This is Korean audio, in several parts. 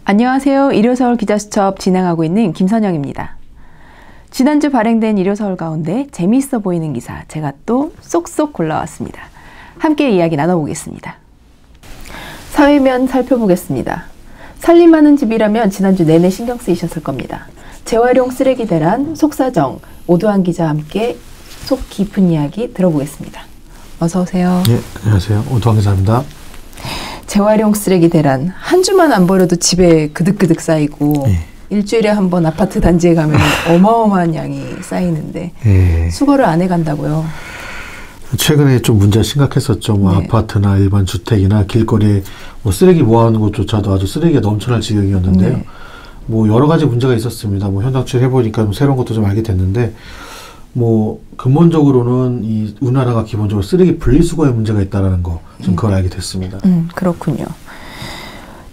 안녕하세요. 일요서울 기자수첩 진행하고 있는 김선영입니다. 지난주 발행된 일요서울 가운데 재미있어 보이는 기사 제가 또 쏙쏙 골라왔습니다. 함께 이야기 나눠보겠습니다. 사회면 살펴보겠습니다. 살림하는 집이라면 지난주 내내 신경 쓰이셨을 겁니다. 재활용 쓰레기 대란, 속사정, 오두환 기자와 함께 속 깊은 이야기 들어보겠습니다. 어서 오세요. 네, 안녕하세요. 오두환 기자입니다. 재활용 쓰레기 대란, 한 주만 안 버려도 집에 그득그득 쌓이고 일주일에 한 번 아파트 단지에 가면 어마어마한 양이 쌓이는데 수거를 안 해간다고요? 최근에 좀 문제가 심각했었죠. 뭐 아파트나 일반 주택이나 길거리에 뭐 쓰레기 모아놓는 곳조차도 아주 쓰레기가 넘쳐날 지경이었는데요. 뭐 여러 가지 문제가 있었습니다. 뭐 현장 취재해보니까 새로운 것도 좀 알게 됐는데, 뭐 근본적으로는 이 우리나라가 기본적으로 쓰레기 분리수거에 문제가 있다라는 거, 좀 그걸 알게 됐습니다. 그렇군요.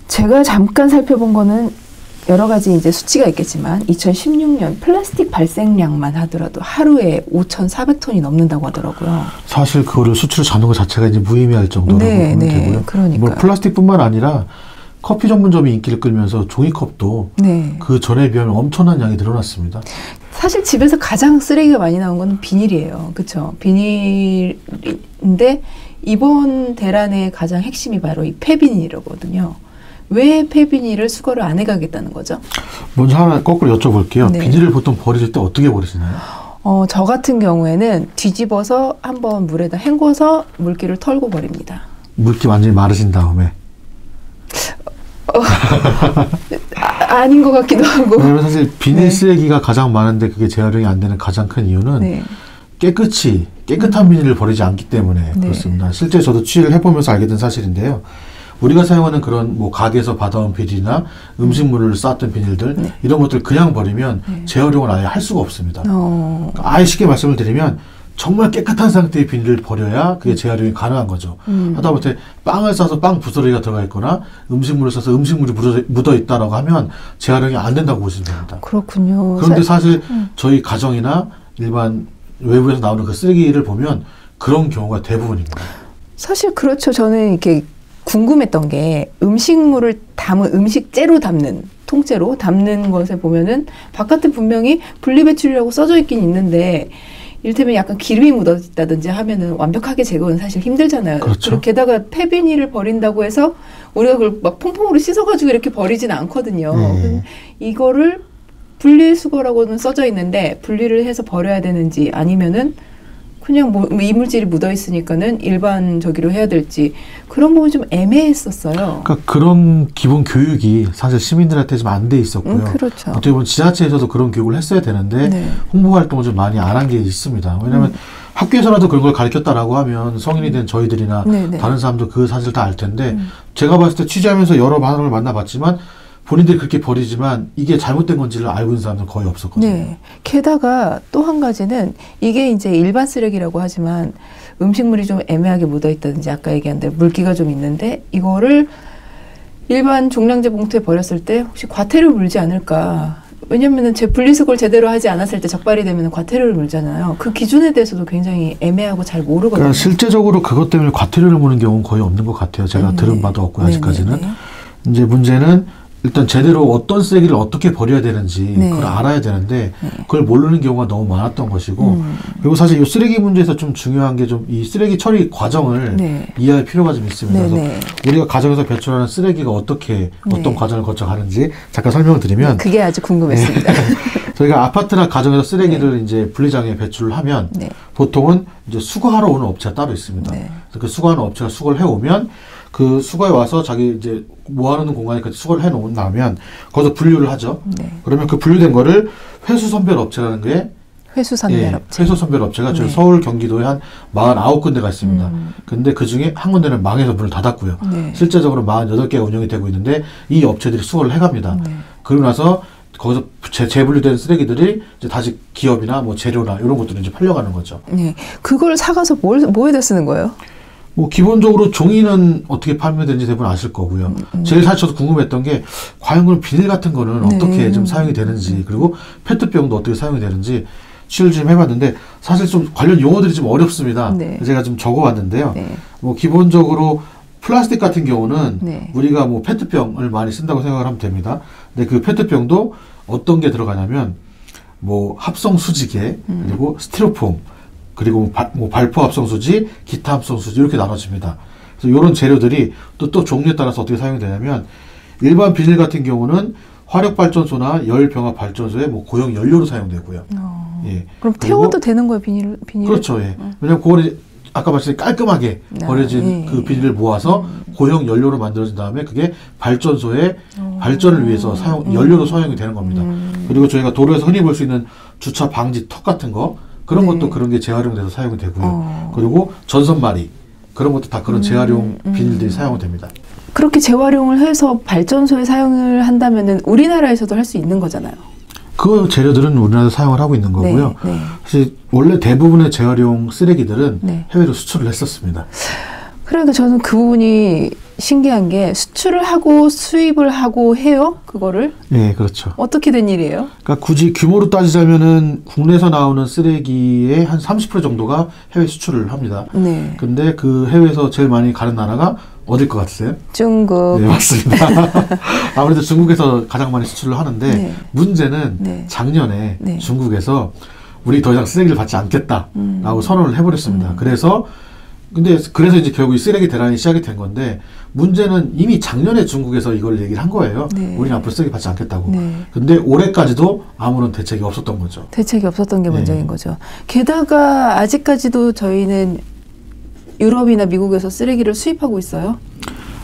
제가 잠깐 살펴본 거는 여러 가지 이제 수치가 있겠지만 2016년 플라스틱 발생량만 하더라도 하루에 5,400톤이 넘는다고 하더라고요. 사실 그거를 수치로 잡는 것 자체가 이제 무의미할 정도라고 보면 되고요. 그러니까요. 뭐 플라스틱뿐만 아니라 커피 전문점이 인기를 끌면서 종이컵도 그 전에 비하면 엄청난 양이 늘어났습니다. 사실 집에서 가장 쓰레기가 많이 나온 건 비닐이에요. 그렇죠? 비닐인데 이번 대란의 가장 핵심이 바로 이 폐비닐이거든요. 왜 폐비닐을 수거를 안 해가겠다는 거죠? 먼저 하나 거꾸로 여쭤볼게요. 비닐을 보통 버리실 때 어떻게 버리시나요? 저 같은 경우에는 뒤집어서 한번 물에다 헹궈서 물기를 털고 버립니다. 물기 완전히 마르신 다음에? 아닌 것 같기도 하고. 왜냐면 사실 비닐 쓰레기가 가장 많은데 그게 재활용이 안 되는 가장 큰 이유는 깨끗한 비닐을 버리지 않기 때문에 그렇습니다. 실제 저도 취재를 해보면서 알게 된 사실인데요. 우리가 사용하는 그런 뭐 가게에서 받아온 비닐이나 음식물을 쌓았던 비닐들 이런 것들 그냥 버리면 재활용을 아예 할 수가 없습니다. 그러니까 아예 쉽게 말씀을 드리면 정말 깨끗한 상태의 비닐을 버려야 그게 재활용이 가능한 거죠. 하다못해 빵을 싸서 빵 부스러기가 들어가 있거나 음식물을 싸서 음식물이 묻어 있다라고 하면 재활용이 안 된다고 보시면 됩니다. 그렇군요. 그런데 사실 저희 가정이나 일반 외부에서 나오는 그 쓰레기를 보면 그런 경우가 대부분입니다. 사실 그렇죠. 저는 이렇게 궁금했던 게 음식물을 담은 음식째로 담는 통째로 담는 것에 보면은 바깥에 분명히 분리배출이라고 써져 있긴 있는데 이를테면 약간 기름이 묻어있다든지 하면은 완벽하게 제거는 사실 힘들잖아요. 그렇죠. 그리고 게다가 폐비닐을 버린다고 해서 우리가 그걸 막 퐁퐁으로 씻어가지고 이렇게 버리진 않거든요. 이거를 분리수거라고는 써져 있는데 분리를 해서 버려야 되는지 아니면은 그냥 뭐 이물질이 묻어 있으니까는 일반적으로 해야 될지 그런 부분이 좀 애매했었어요. 그러니까 그런 기본 교육이 사실 시민들한테 좀 안 돼 있었고요. 그렇죠. 어떻게 보면 지자체에서도 그런 교육을 했어야 되는데 홍보 활동을 좀 많이 안 한 게 있습니다. 왜냐하면 학교에서라도 그런 걸 가르쳤다라고 하면 성인이 된 저희들이나 다른 사람도 그 사실 다 알 텐데 제가 봤을 때 취재하면서 여러 반응을 만나봤지만 본인들이 그렇게 버리지만 이게 잘못된 건지를 알고 있는 사람들은 거의 없었거든요. 게다가 또 한 가지는 이게 이제 일반 쓰레기라고 하지만 음식물이 좀 애매하게 묻어있다든지 아까 얘기한 대로 물기가 좀 있는데 이거를 일반 종량제 봉투에 버렸을 때 혹시 과태료 물지 않을까. 왜냐면은 분리수거를 제대로 하지 않았을 때 적발이 되면 과태료를 물잖아요. 그 기준에 대해서도 굉장히 애매하고 잘 모르거든요. 그러니까 실제적으로 그것 때문에 과태료를 무는 경우는 거의 없는 것 같아요. 제가 들은 바도 없고 아직까지는. 이제 문제는 일단 제대로 어떤 쓰레기를 어떻게 버려야 되는지 그걸 알아야 되는데 그걸 모르는 경우가 너무 많았던 것이고 그리고 사실 이 쓰레기 문제에서 좀 중요한 게 좀 이 쓰레기 처리 과정을 이해할 필요가 좀 있습니다. 그래서 우리가 가정에서 배출하는 쓰레기가 어떤 과정을 거쳐가는지 잠깐 설명을 드리면 그게 아주 궁금했습니다. 저희가 아파트나 가정에서 쓰레기를 이제 분리장에 배출을 하면 보통은 이제 수거하러 오는 업체가 따로 있습니다. 그래서 그 수거하는 업체가 수거를 해오면 그 수거에 와서 자기 이제 모아놓는 공간에 수거를 해놓은 다음에 거기서 분류를 하죠. 그러면 그 분류된 거를 회수선별업체라는 게 회수선별업체가 저희 서울 경기도에 한 49군데가 있습니다. 근데 그 중에 한 군데는 망해서 문을 닫았고요. 실제적으로 48개가 운영이 되고 있는데 이 업체들이 수거를 해갑니다. 그러고 나서 거기서 재분류된 쓰레기들이 이제 다시 기업이나 뭐 재료나 이런 것들을 이제 팔려가는 거죠. 그걸 사가서 뭐에다 쓰는 거예요? 뭐 기본적으로 종이는 어떻게 판매되는지 대부분 아실 거고요. 제일 사실 저도 궁금했던 게 과연 그럼 비닐 같은 거는 어떻게 좀 사용이 되는지 그리고 페트병도 어떻게 사용이 되는지 취재를 좀 해봤는데 사실 좀 관련 용어들이 좀 어렵습니다. 제가 좀 적어봤는데요. 뭐 기본적으로 플라스틱 같은 경우는 네. 우리가 뭐 페트병을 많이 쓴다고 생각을 하면 됩니다. 근데 그 페트병도 어떤 게 들어가냐면 뭐 합성 수지계 그리고 스티로폼 그리고 뭐 발포 합성 수지, 기타 합성 수지 이렇게 나눠집니다. 그래서 이런 재료들이 또 종류에 따라서 어떻게 사용이 되냐면 일반 비닐 같은 경우는 화력발전소나 열병합발전소에 뭐 고형 연료로 사용되고요. 예. 그럼 태워도 되는 거예요, 비닐? 그렇죠. 예. 왜냐하면 그거를 아까 말씀드린 깔끔하게 버려진 그 비닐을 모아서 고형 연료로 만들어진 다음에 그게 발전소의 발전을 위해서 연료로 사용이 되는 겁니다. 그리고 저희가 도로에서 흔히 볼 수 있는 주차 방지 턱 같은 거 그런 것도 그런 게 재활용돼서 사용이 되고요. 그리고 전선마리 그런 것도 다 그런 재활용 비닐들이 사용이 됩니다. 그렇게 재활용을 해서 발전소에 사용을 한다면은 우리나라에서도 할 수 있는 거잖아요. 그 재료들은 우리나라에서 사용을 하고 있는 거고요. 네, 네. 사실 원래 대부분의 재활용 쓰레기들은 네. 해외로 수출을 했었습니다. 그러니까 저는 그 부분이 신기한 게 수출을 하고 수입을 하고 해요? 그거를? 네, 그렇죠. 어떻게 된 일이에요? 그러니까 굳이 규모로 따지자면은 국내에서 나오는 쓰레기의 한 30% 정도가 해외 수출을 합니다. 네. 근데 그 해외에서 제일 많이 가는 나라가 어딜 것 같으세요? 중국. 네, 맞습니다. 아무래도 중국에서 가장 많이 수출을 하는데 네. 문제는 네. 작년에 네. 중국에서 우리 더 이상 쓰레기를 받지 않겠다라고 선언을 해버렸습니다. 그래서 이제 결국 이 쓰레기 대란이 시작이 된 건데 문제는 이미 작년에 중국에서 이걸 얘기를 한 거예요. 네. 우리는 앞으로 쓰레기 받지 않겠다고. 네. 근데 올해까지도 아무런 대책이 없었던 거죠. 대책이 없었던 게 문제인 거죠. 게다가 아직까지도 저희는 유럽이나 미국에서 쓰레기를 수입하고 있어요?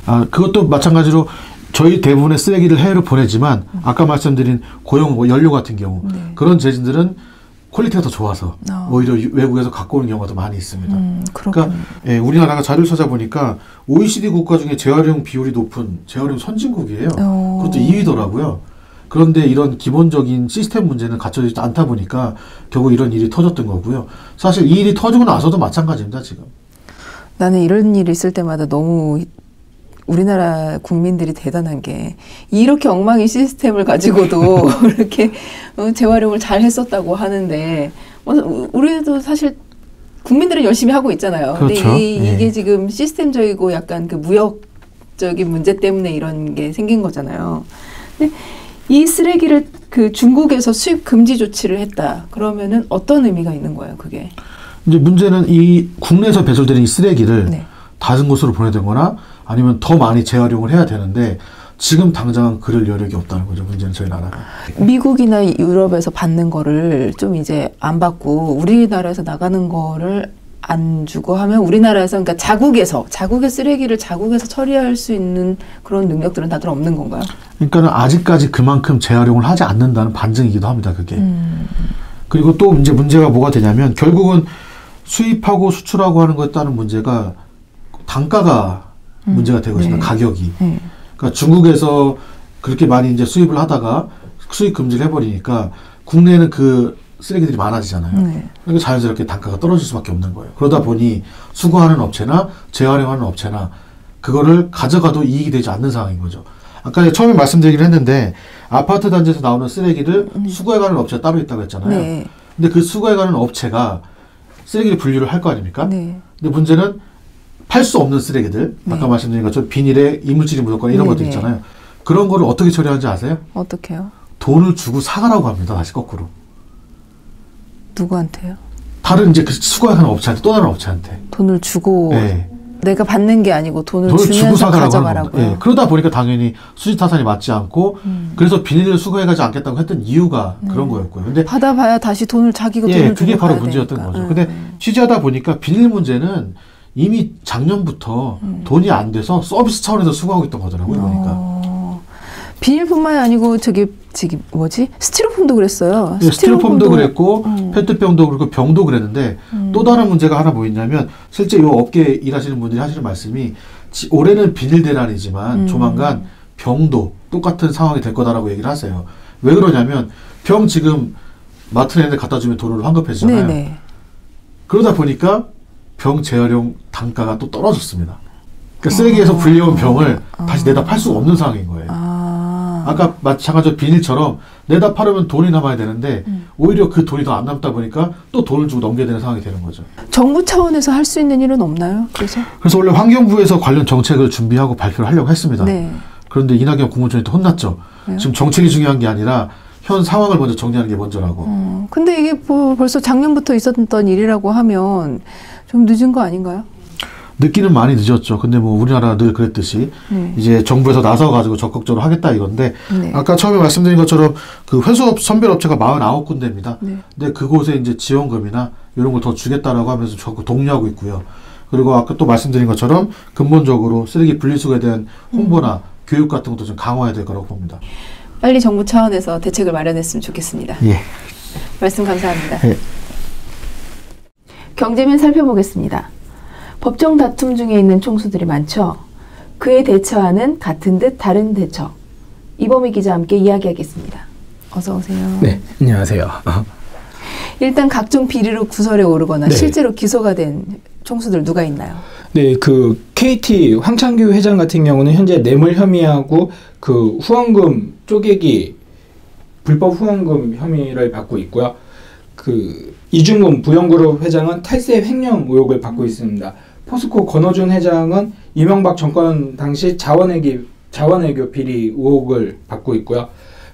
그것도 마찬가지로 저희 대부분의 쓰레기를 해외로 보내지만 아까 말씀드린 고용 뭐 연료 같은 경우 그런 재질들은 퀄리티가 더 좋아서 오히려 외국에서 갖고 오는 경우가 더 많이 있습니다. 그러니까 예, 우리나라가 자료를 찾아보니까 OECD 국가 중에 재활용 비율이 높은 재활용 선진국이에요. 그것도 2위더라고요. 그런데 이런 기본적인 시스템 문제는 갖춰지지 않다 보니까 결국 이런 일이 터졌던 거고요. 사실 이 일이 터지고 나서도 마찬가지입니다. 지금. 나는 이런 일이 있을 때마다 너무 우리나라 국민들이 대단한 게 이렇게 엉망인 시스템을 가지고도 이렇게 재활용을 잘 했었다고 하는데 우리도 사실 국민들은 열심히 하고 있잖아요. 그렇죠. 근데 이게 지금 시스템적이고 약간 그 무역적인 문제 때문에 이런 게 생긴 거잖아요. 근데 이 쓰레기를 그 중국에서 수입 금지 조치를 했다. 그러면은 어떤 의미가 있는 거예요, 그게? 이제 문제는 이 국내에서 배출되는 이 쓰레기를 다른 곳으로 보내되거나 아니면 더 많이 재활용을 해야 되는데 지금 당장은 그럴 여력이 없다는 거죠. 문제는 저희 나라가. 미국이나 유럽에서 받는 거를 좀 이제 안 받고 우리나라에서 나가는 거를 안 주고 하면 우리나라에서 그러니까 자국의 쓰레기를 자국에서 처리할 수 있는 그런 능력들은 다들 없는 건가요? 그러니까는 아직까지 그만큼 재활용을 하지 않는다는 반증이기도 합니다. 그게. 그리고 또 이제 문제가 뭐가 되냐면 결국은 수입하고 수출하고 하는 것에 따른 문제가 단가가 문제가 되거든요. 가격이. 그러니까 중국에서 그렇게 많이 이제 수입을 하다가 수입 금지를 해버리니까 국내에는 그 쓰레기들이 많아지잖아요. 그러니까 자연스럽게 단가가 떨어질 수밖에 없는 거예요. 그러다 보니 수거하는 업체나 재활용하는 업체나 그거를 가져가도 이익이 되지 않는 상황인 거죠. 아까 처음에 말씀드리긴 했는데 아파트 단지에서 나오는 쓰레기를 수거해가는 업체가 따로 있다고 했잖아요. 근데 그 수거해가는 업체가 쓰레기를 분류를 할 거 아닙니까? 근데 문제는 팔 수 없는 쓰레기들, 아까 말씀드린 것처럼 비닐에 이물질이 묻었거나 이런 것도 있잖아요. 그런 거를 어떻게 처리하는지 아세요? 어떻게요? 돈을 주고 사가라고 합니다. 다시 거꾸로. 누구한테요? 다른 이제 그 수거하는 업체한테, 또 다른 업체한테. 돈을 주고 내가 받는 게 아니고 돈을 주면서 가져가라고요. 예, 그러다 보니까 당연히 수지타산이 맞지 않고 그래서 비닐을 수거해가지 않겠다고 했던 이유가 그런 거였고요. 근데 받아봐야 다시 돈을 자기가 돈을 주고 그게 바로 문제였던 거죠. 근데 취재하다 보니까 비닐 문제는 이미 작년부터 돈이 안 돼서 서비스 차원에서 수거하고 있던 거더라고요. 그러니까. 비닐뿐만이 아니고 저기 뭐지? 스티로폼도 그랬어요. 스티로폼도 그랬고 페트병도 그렇고 병도 그랬는데 또 다른 문제가 하나 뭐였냐면 실제 이 업계에 일하시는 분들이 하시는 말씀이 올해는 비닐 대란이지만 조만간 병도 똑같은 상황이 될 거다라고 얘기를 하세요. 왜 그러냐면 병 지금 마트 내내 갖다 주면 돈으로 환급해주잖아요. 그러다 보니까 병 재활용 단가가 또 떨어졌습니다. 그러니까 쓰레기에서 불려온 병을 다시 내다 팔 수가 없는 상황인 거예요. 아까 마찬가지로 비닐처럼 내다 팔으면 돈이 남아야 되는데 오히려 그 돈이 더 안 남다 보니까 또 돈을 주고 넘겨야 되는 상황이 되는 거죠. 정부 차원에서 할 수 있는 일은 없나요? 그래서 원래 환경부에서 관련 정책을 준비하고 발표를 하려고 했습니다. 네. 그런데 이낙연 국무총리 또 혼났죠. 왜요? 지금 정책이 중요한 게 아니라 현 상황을 먼저 정리하는 게 먼저라고. 근데 이게 뭐 벌써 작년부터 있었던 일이라고 하면 좀 늦은 거 아닌가요? 늦기는 많이 늦었죠. 근데 뭐 우리나라가 늘 그랬듯이 이제 정부에서 나서가지고 적극적으로 하겠다 이건데 아까 처음에 말씀드린 것처럼 그 회수업 선별업체가 49군데입니다. 근데 그곳에 이제 지원금이나 이런 걸 더 주겠다라고 하면서 적극 독려하고 있고요. 그리고 아까 또 말씀드린 것처럼 근본적으로 쓰레기 분리수거에 대한 홍보나 교육 같은 것도 좀 강화해야 될 거라고 봅니다. 빨리 정부 차원에서 대책을 마련했으면 좋겠습니다. 예. 말씀 감사합니다. 예. 경제면 살펴보겠습니다. 법정 다툼 중에 있는 총수들이 많죠. 그에 대처하는 같은 듯 다른 대처. 이범희 기자와 함께 이야기하겠습니다. 어서 오세요. 네, 안녕하세요. 일단 각종 비리로 구설에 오르거나 실제로 기소가 된 총수들 누가 있나요? 네, 그 KT 황창규 회장 같은 경우는 현재 뇌물 혐의하고 그 후원금 쪼개기 불법 후원금 혐의를 받고 있고요. 그 이중근 부영그룹 회장은 탈세 횡령 의혹을 받고 있습니다. 포스코 권호준 회장은 이명박 정권 당시 자원외교 비리 의혹을 받고 있고요.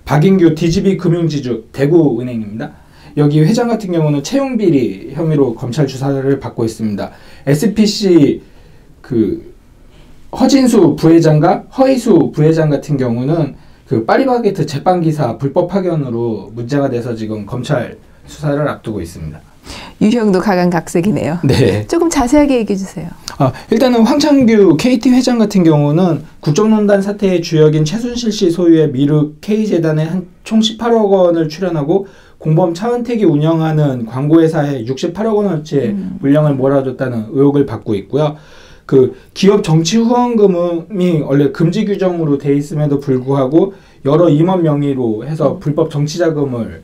박인규 DGB 금융지주 대구은행입니다. 여기 회장 같은 경우는 채용 비리 혐의로 검찰 수사를 받고 있습니다. SPC 그 허진수 부회장과 허희수 부회장 같은 경우는 그 파리바게트 제빵기사 불법 파견으로 문제가 돼서 지금 검찰 수사를 앞두고 있습니다. 유형도 각양각색이네요. 네. 조금 자세하게 얘기해 주세요. 일단은 황창규 KT 회장 같은 경우는 국정농단 사태의 주역인 최순실 씨 소유의 미르 K재단에 총 18억 원을 출연하고 공범 차은택이 운영하는 광고회사에 68억 원어치의 물량을 몰아줬다는 의혹을 받고 있고요. 그 기업 정치 후원금이 원래 금지 규정으로 돼 있음에도 불구하고 여러 임원 명의로 해서 불법 정치 자금을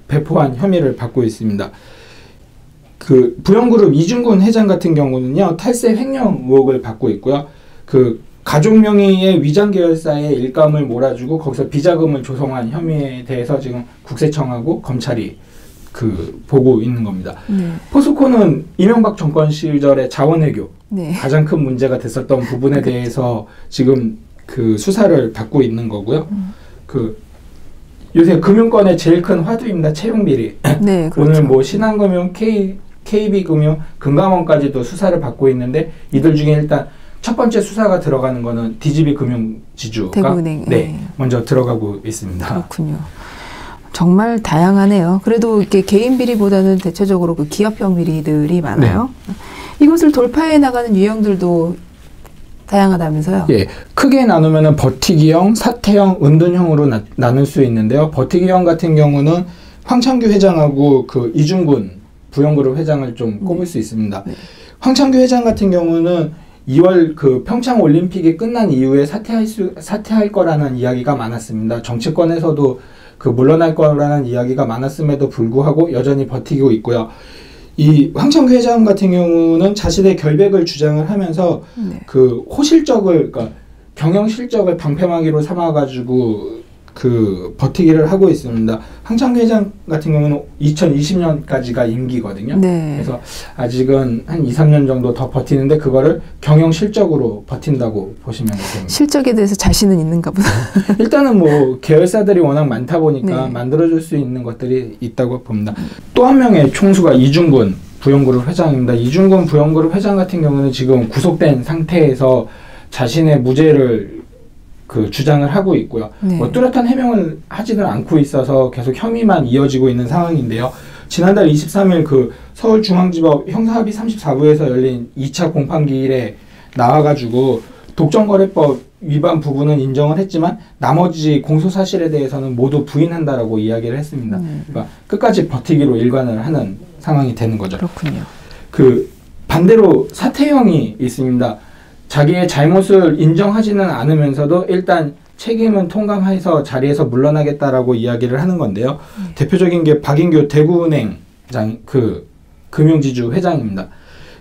배포한 혐의를 받고 있습니다. 그 부영그룹 이중근 회장 같은 경우는요, 탈세 횡령 의혹을 받고 있고요. 그 가족 명의의 위장 계열사에 일감을 몰아주고 거기서 비자금을 조성한 혐의에 대해서 지금 국세청하고 검찰이 그 보고 있는 겁니다. 포스코는 이명박 정권 시절의 자원외교 가장 큰 문제가 됐었던 부분에 대해서 지금 그 수사를 받고 있는 거고요. 그 요새 금융권의 제일 큰 화두입니다. 채용 비리. 네, 그렇죠. 오늘 뭐 신한금융, KB금융, 금감원까지도 수사를 받고 있는데 이들 중에 일단 첫 번째 수사가 들어가는 거는 DGB 금융지주가 대구은행. 먼저 들어가고 있습니다. 그렇군요. 정말 다양하네요. 그래도 이렇게 개인 비리보다는 대체적으로 그 기업형 비리들이 많아요. 이것을 돌파해 나가는 유형들도 다양하다면서요? 예, 크게 나누면은 버티기형, 사태형, 은둔형으로 나눌 수 있는데요. 버티기형 같은 경우는 황창규 회장하고 그 이중근 부영그룹 회장을 좀 꼽을 수 있습니다. 황창규 회장 같은 경우는 2월 그 평창 올림픽이 끝난 이후에 사퇴할 거라는 이야기가 많았습니다. 정치권에서도 그 물러날 거라는 이야기가 많았음에도 불구하고 여전히 버티고 있고요. 이 황창규 회장 같은 경우는 자신의 결백을 주장을 하면서 그 그러니까 경영 실적을 방패막이로 삼아가지고 그 버티기를 하고 있습니다. 황창규 회장 같은 경우는 2020년까지가 임기거든요. 그래서 아직은 한 2, 3년 정도 더 버티는데 그거를 경영 실적으로 버틴다고 보시면 됩니다. 실적에 대해서 자신은 있는가 보다. 일단은 뭐 계열사들이 워낙 많다 보니까 만들어줄 수 있는 것들이 있다고 봅니다. 또 한 명의 총수가 이중근 부영그룹 회장입니다. 이중근 부영그룹 회장 같은 경우는 지금 구속된 상태에서 자신의 무죄를 그 주장을 하고 있고요. 뭐 뚜렷한 해명을 하지는 않고 있어서 계속 혐의만 이어지고 있는 상황인데요. 지난달 23일 그 서울중앙지법 형사합의 34부에서 열린 2차 공판기일에 나와가지고 독점거래법 위반 부분은 인정을 했지만 나머지 공소사실에 대해서는 모두 부인한다라고 이야기를 했습니다. 그러니까 끝까지 버티기로 일관을 하는 상황이 되는 거죠. 그렇군요. 그 반대로 사퇴형이 있습니다. 자기의 잘못을 인정하지는 않으면서도 일단 책임은 통감해서 자리에서 물러나겠다라고 이야기를 하는 건데요. 대표적인 게 박인규 대구은행 그 금융지주 회장입니다.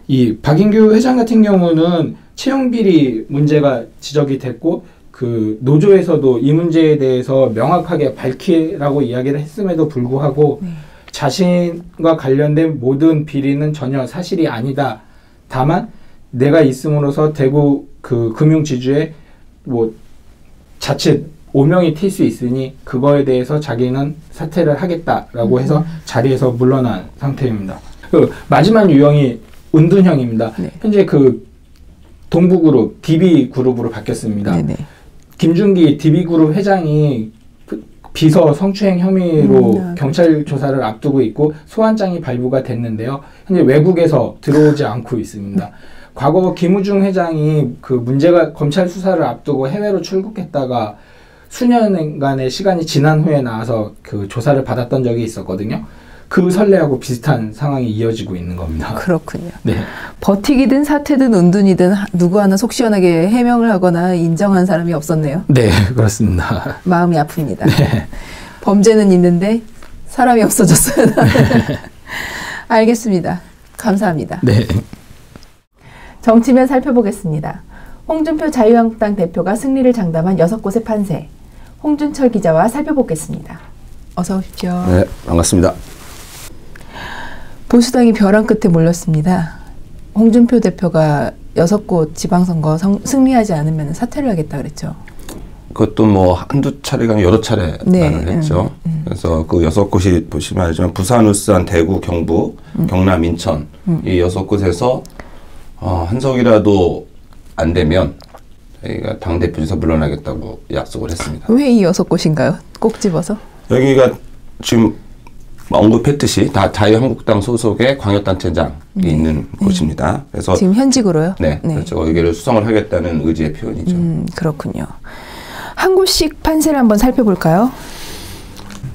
이 박인규 회장 같은 경우는 채용 비리 문제가 지적이 됐고 그 노조에서도 이 문제에 대해서 명확하게 밝히라고 이야기를 했음에도 불구하고 자신과 관련된 모든 비리는 전혀 사실이 아니다. 다만 내가 있음으로써 대구 그 금융지주에 뭐 자칫 오명이 튈 수 있으니 그거에 대해서 자기는 사퇴를 하겠다라고 해서 자리에서 물러난 상태입니다. 그 마지막 유형이 은둔형입니다. 네. 현재 그 동부그룹 DB그룹으로 바뀌었습니다. 네네. 김준기 DB그룹 회장이 비서 성추행 혐의로 경찰 조사를 앞두고 있고 소환장이 발부가 됐는데요. 현재 외국에서 들어오지 않고 있습니다. 과거 김우중 회장이 그 문제가 검찰 수사를 앞두고 해외로 출국했다가 수년간의 시간이 지난 후에 나와서 그 조사를 받았던 적이 있었거든요. 그 선례하고 비슷한 상황이 이어지고 있는 겁니다. 그렇군요. 네. 버티기든 사퇴든 은둔이든 누구 하나 속 시원하게 해명을 하거나 인정한 사람이 없었네요. 네, 그렇습니다. 마음이 아픕니다. 네. 범죄는 있는데 사람이 없어졌어요. 네. 알겠습니다. 감사합니다. 네. 정치면 살펴보겠습니다. 홍준표 자유한국당 대표가 승리를 장담한 6곳의 판세. 홍준철 기자와 살펴보겠습니다. 어서 오십시오. 네, 반갑습니다. 보수당이 벼랑 끝에 몰렸습니다. 홍준표 대표가 6곳 지방선거 승리하지 않으면 사퇴를 하겠다 그랬죠. 그것도 뭐 한두 차례가 아니라 여러 차례 말을 했죠. 그래서 그 6곳이 보시면 알지만 부산, 울산, 대구, 경북, 경남, 인천 이 6곳에서 한석이라도 안 되면 저희가 당대표에서 물러나겠다고 약속을 했습니다. 왜 이 6곳인가요? 꼭 집어서? 여기가 지금 언급했듯이 다 자유한국당 소속의 광역단체장이 있는 곳입니다. 그래서 지금 현직으로요? 네, 그렇죠. 여기를 수성을 하겠다는 의지의 표현이죠. 그렇군요. 한 곳씩 판세를 한번 살펴볼까요?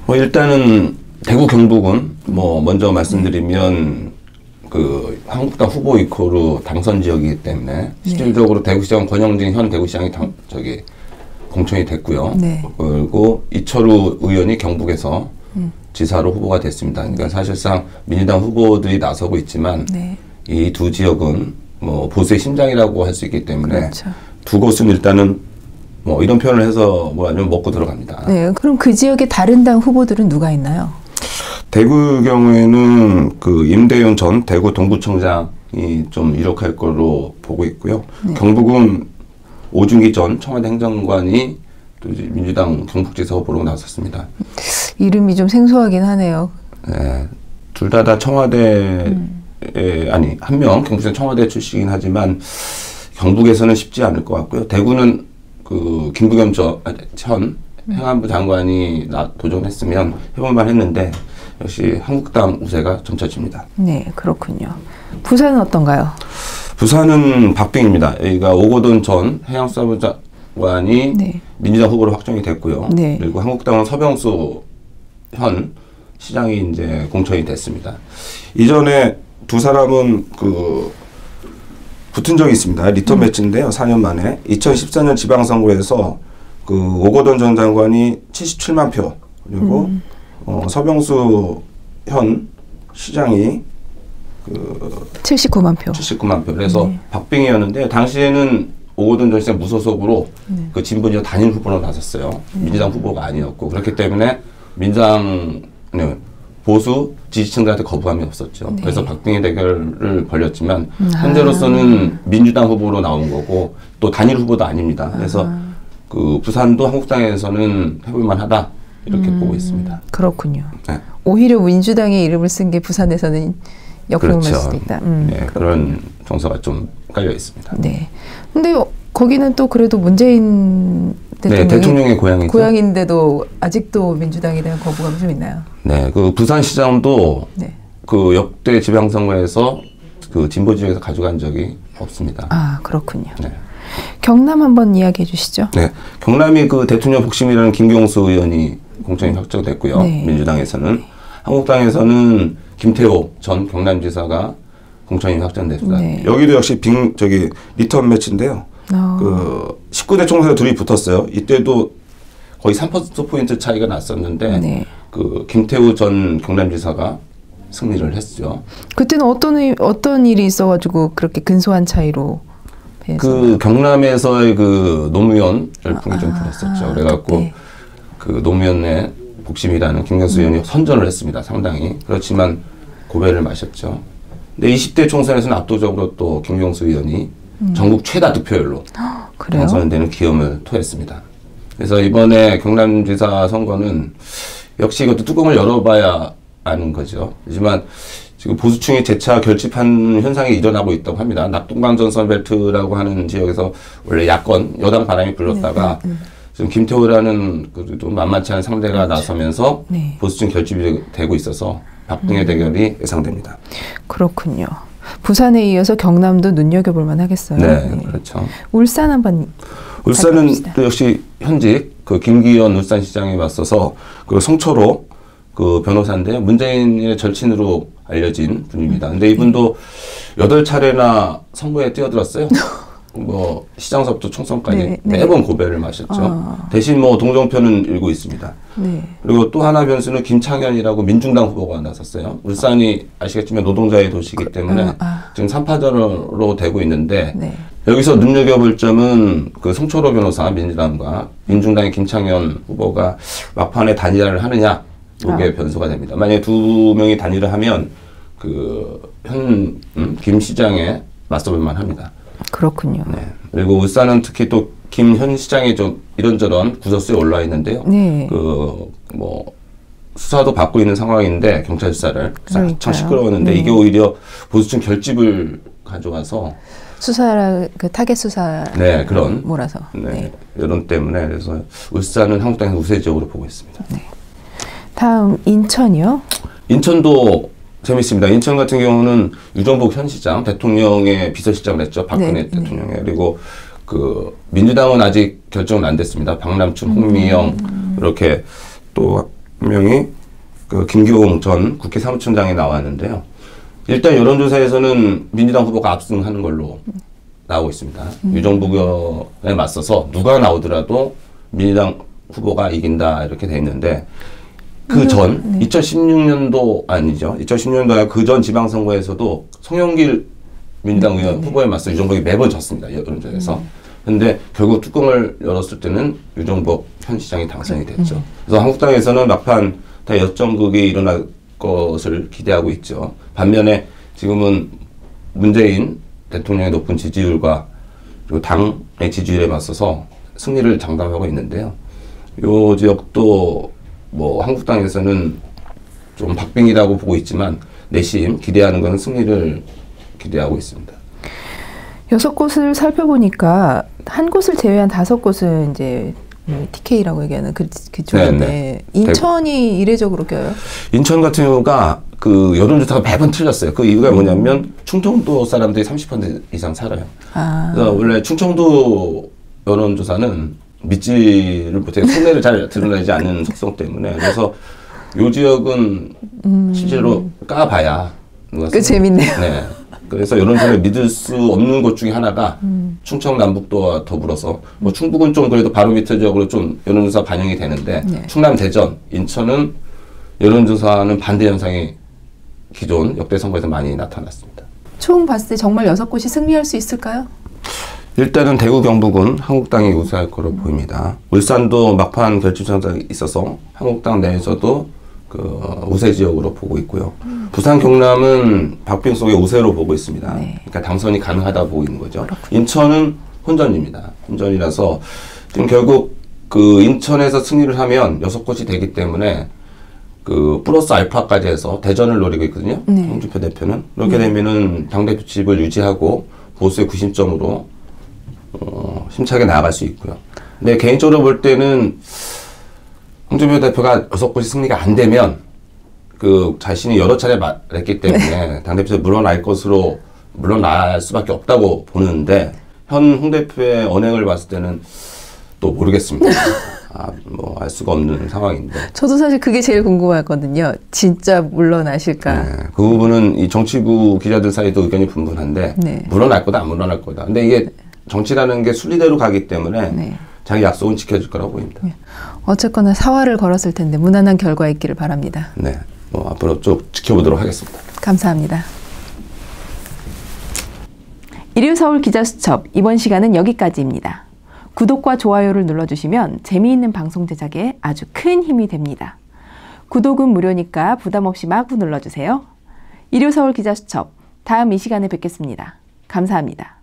일단은 대구 경북은 먼저 말씀드리면 그 한국당 후보 이코르 당선 지역이기 때문에 실질적으로 대구시장 권영진 현 대구시장이 공천이 됐고요. 네. 그리고 이철우 의원이 경북에서 지사로 후보가 됐습니다. 그러니까 사실상 민주당 후보들이 나서고 있지만 이 두 지역은 보수의 심장이라고 할 수 있기 때문에 그렇죠. 두 곳은 일단은 이런 표현을 해서 뭐라면 먹고 들어갑니다. 네, 그럼 그 지역의 다른 당 후보들은 누가 있나요? 대구의 경우에는 그 임대윤 전 대구 동구청장이 좀 유력할 걸로 보고 있고요. 네. 경북은 오준기 전 청와대 행정관이 또 이제 민주당 경북지사 후보로 나섰습니다. 이름이 좀 생소하긴 하네요. 네, 둘 다 청와대 아니 한 명 경북지사 청와대 출신이긴 하지만 경북에서는 쉽지 않을 것 같고요. 대구는 그 김부겸 전 행안부 장관이 도전했으면 해볼만 했는데 역시 한국당 우세가 점쳐집니다. 네, 그렇군요. 부산은 어떤가요? 부산은 박빙입니다. 여기가 오거돈 전 해양수사부 장관이 민주당 후보로 확정이 됐고요. 그리고 한국당은 서병수 현 시장이 이제 공천이 됐습니다. 이전에 두 사람은 그 붙은 적이 있습니다. 리턴 매치인데요. 4년 만에 2014년 지방선거에서 그 오거돈 전 장관이 77만 표 그리고 서병수 현 시장이 그 79만 표. 79만 표. 그래서 박빙이었는데 당시에는 오거돈 전 시장 무소속으로 그 진보지역 단일 후보로 나섰어요. 민주당 후보가 아니었고 그렇기 때문에 민주당 보수 지지층들한테 거부감이 없었죠. 그래서 박빙의 대결을 벌였지만 현재로서는 민주당 후보로 나온 거고 또 단일 후보도 아닙니다. 그래서 그 부산도 한국당에서는 해볼만하다 이렇게 보고 있습니다. 그렇군요. 네. 오히려 민주당의 이름을 쓴 게 부산에서는 역병을 할 수도 있다. 네, 그런 정서가 좀 깔려 있습니다. 네. 근데 거기는 또 그래도 문재인 대통령의 고향이죠. 고향인데도 아직도 민주당에 대한 거부감이 좀 있나요? 네, 그 부산시장도 그 역대 지방선거에서 그 진보 지역에서 가져간 적이 없습니다. 아, 그렇군요. 네. 경남 한번 이야기해 주시죠. 네, 경남이 그 대통령 복심이라는 김경수 의원이 공천이 확정됐고요. 민주당에서는 한국당에서는 김태호 전 경남지사가 공천이 확정됐습니다. 여기도 역시 리턴 매치인데요. 그 19대 총선에 둘이 붙었어요. 이때도 거의 3%포인트 차이가 났었는데 그 김태우 전 경남지사가 승리를 했죠. 그때는 어떤 일이 있어가지고 그렇게 근소한 차이로 대해서. 경남에서의 노무현 열풍이 좀 불었었죠. 그래갖고 네. 노무현의 복심이라는 김경수 의원이 선전을 했습니다. 상당히. 그렇지만 고배를 마셨죠. 근데 20대 총선에서는 압도적으로 또 김경수 의원이 전국 최다 득표율로 당선되는 기염을 토했습니다. 그래서 이번에 경남지사 선거는 역시 이것도 뚜껑을 열어봐야 아는 거죠. 하지만 지금 보수층이 재차 결집한 현상이 일어나고 있다고 합니다. 낙동강전선 벨트라고 하는 지역에서 원래 여당 바람이 불렀다가 지금 김태호라는 그래도 만만치 않은 상대가 그렇죠. 나서면서 네. 보수층 결집이 되고 있어서 박빙의 대결이 예상됩니다. 그렇군요. 부산에 이어서 경남도 눈여겨볼 만하겠어요. 네, 네. 그렇죠. 울산 한번 울산은 또 역시 현직 김기현 울산시장에 맞서서 성철호 변호사인데 문재인의 절친으로 알려진 분입니다. 근데 이분도 8차례나 선거에 뛰어들었어요. 시장서부터 총선까지 네, 네. 매번 고배를 마셨죠. 대신 동정표는 일고 있습니다. 네. 그리고 또 하나 변수는 김창현이라고 민중당 후보가 나섰어요. 울산이 아시겠지만 노동자의 도시이기 때문에 지금 3파전으로 되고 있는데 네. 여기서 눈여겨볼 점은 송철호 변호사 민주당과 민중당의 김창현 후보가 막판에 단일화를 하느냐 이게 변수가 됩니다. 만약에 두 명이 단일을 하면 김 시장에 맞서볼 만합니다. 그렇군요. 네. 그리고 울산은 특히 또 김현 시장이 좀 이런저런 구설수에 올라 있는데요. 네. 수사도 받고 있는 상황인데 경찰 수사를 참 시끄러웠는데 네. 이게 오히려 보수층 결집을 가져와서 타겟 수사 네 그런 몰아서 네. 여론 때문에 그래서 울산은 한국당에서 우세 지역으로 보고 있습니다. 네. 다음 인천이요? 인천도 재밌습니다. 인천 같은 경우는 유정복 현 시장, 대통령의 비서실장을 했죠. 박근혜 네, 대통령의. 네. 그리고 민주당은 아직 결정은 안 됐습니다. 박남춘, 홍미영 이렇게 또 한 명이 김교웅 전 국회 사무총장이 나왔는데요. 일단 여론조사에서는 민주당 후보가 압승하는 걸로 나오고 있습니다. 유정복에 맞서서 누가 나오더라도 민주당 후보가 이긴다 이렇게 돼 있는데 네. 2016년도 아니죠. 2016년도 아니라 전 지방선거에서도 송영길 민주당 의원 후보에 맞서 유정복이 매번 졌습니다. 여론조사에서. 근데 결국 뚜껑을 열었을 때는 유정복 현 시장이 당선이 됐죠. 그래서 한국당에서는 막판 다 역전극이 일어날 것을 기대하고 있죠. 반면에 지금은 문재인 대통령의 높은 지지율과 그리고 당의 지지율에 맞서서 승리를 장담하고 있는데요. 이 지역도 한국당에서는 좀 박빙이라고 보고 있지만 내심 기대하는 것은 승리를 기대하고 있습니다. 6곳을 살펴보니까 한 곳을 제외한 5곳은 이제 TK라고 얘기하는 그쪽인데 인천이 이례적으로 껴요? 인천 같은 경우가 여론조사가 매번 틀렸어요. 그 이유가 뭐냐면 충청도 사람들이 30% 이상 살아요. 그래서 원래 충청도 여론조사는 믿지를 못해 속내를 잘 드러내지 않는 속성 때문에 그래서 이 지역은 실제로 까봐야 재밌네요. 네. 그래서 여론조사를 믿을 수 없는 곳 중에 하나가 충청 남북도와 더불어서 충북은 좀 그래도 바로미터적으로 좀 여론조사 반영이 되는데 네. 충남 대전 인천은 여론조사는 반대 현상이 기존 역대 선거에서 많이 나타났습니다. 총 봤을 때 정말 6곳이 승리할 수 있을까요? 일단은 대구 경북은 한국당이 우세할 거로 보입니다. 울산도 막판 결집선상이 있어서 한국당 내에서도 우세 지역으로 보고 있고요. 부산 경남은 박빙 속의 우세로 보고 있습니다. 네. 그러니까 당선이 가능하다 보고 있는 거죠. 그렇군요. 인천은 혼전입니다. 혼전이라서 지금 결국 인천에서 승리를 하면 6곳이 되기 때문에 플러스 알파까지 해서 대전을 노리고 있거든요. 네. 홍준표 대표는. 그렇게 되면은 당대표집을 유지하고 보수의 구심점으로 힘차게 나아갈 수 있고요. 근데 개인적으로 볼 때는 홍준표 대표가 6곳이 승리가 안 되면 자신이 여러 차례 말했기 때문에 당대표에서 물러날 수밖에 없다고 보는데 현 홍 대표의 언행을 봤을 때는 또 모르겠습니다. 알 수가 없는 상황인데. 저도 사실 그게 제일 궁금하거든요. 진짜 물러나실까? 네, 그 부분은 이 정치부 기자들 사이도 의견이 분분한데 네. 물러날 거다 안 물러날 거다. 근데 이게 정치라는 게 순리대로 가기 때문에 네. 자기 약속은 지켜줄 거라고 보입니다. 네. 어쨌거나 사활을 걸었을 텐데 무난한 결과 있기를 바랍니다. 네, 앞으로 쭉 지켜보도록 하겠습니다. 감사합니다. 일요서울 기자수첩 이번 시간은 여기까지입니다. 구독과 좋아요를 눌러주시면 재미있는 방송 제작에 아주 큰 힘이 됩니다. 구독은 무료니까 부담 없이 마구 눌러주세요. 일요서울 기자수첩 다음 이 시간에 뵙겠습니다. 감사합니다.